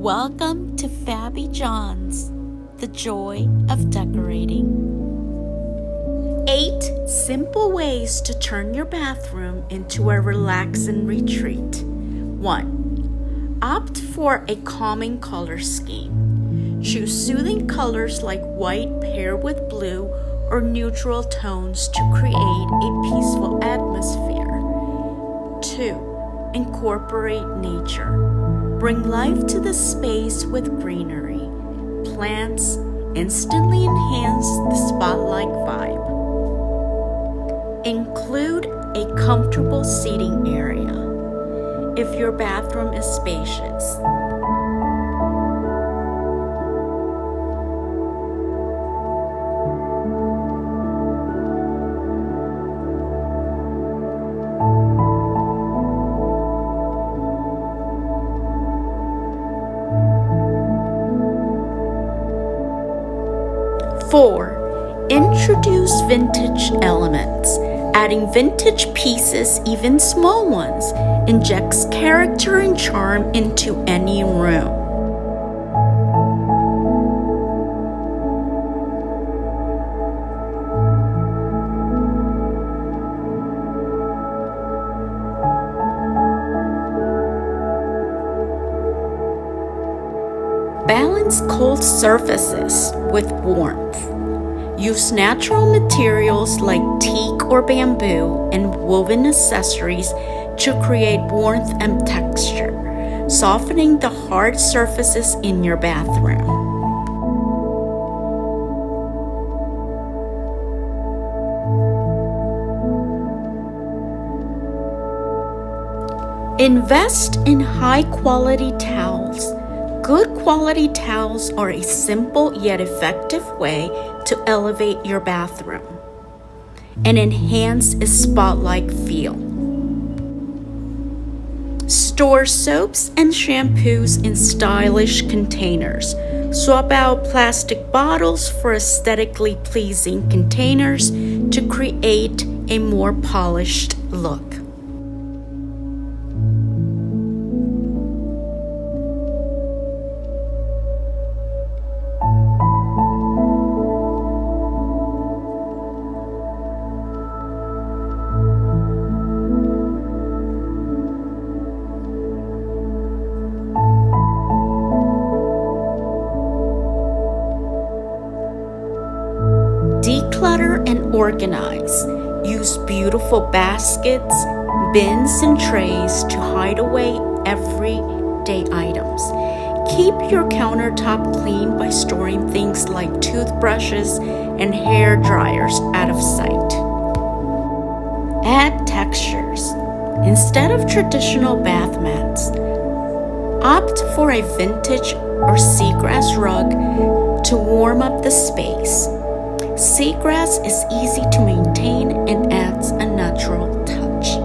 Welcome to Fabby John's, the joy of decorating. 8 simple ways to turn your bathroom into a relaxing retreat. 1. Opt for a calming color scheme. Choose soothing colors like white paired with blue or neutral tones to create a peaceful atmosphere. 2. Incorporate nature. Bring life to the space with greenery. Plants instantly enhance the spotlight vibe. Include a comfortable seating area if your bathroom is spacious. Four, introduce vintage elements. Adding vintage pieces, even small ones, injects character and charm into any room. Balance cold surfaces with warmth. Use natural materials like teak or bamboo and woven accessories to create warmth and texture, softening the hard surfaces in your bathroom. Invest in high-quality towels. Good quality towels are a simple yet effective way to elevate your bathroom and enhance its spotlight feel. Store soaps and shampoos in stylish containers. Swap out plastic bottles for aesthetically pleasing containers to create a more polished look. Declutter and organize. Use beautiful baskets, bins, and trays to hide away everyday items. Keep your countertop clean by storing things like toothbrushes and hair dryers out of sight. Add textures. Instead of traditional bath mats, opt for a vintage or seagrass rug to warm up the space. Seagrass is easy to maintain and adds a natural touch.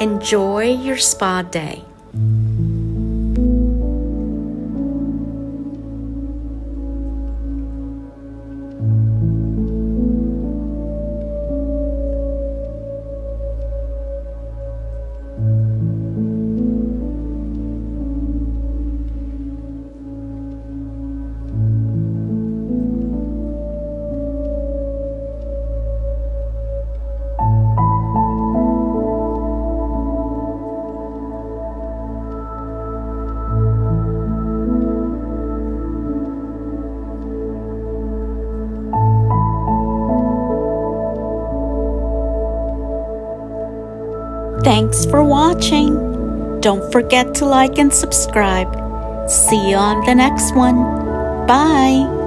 Enjoy your spa day. Thanks for watching. Don't forget to like and subscribe. See you on the next one. Bye.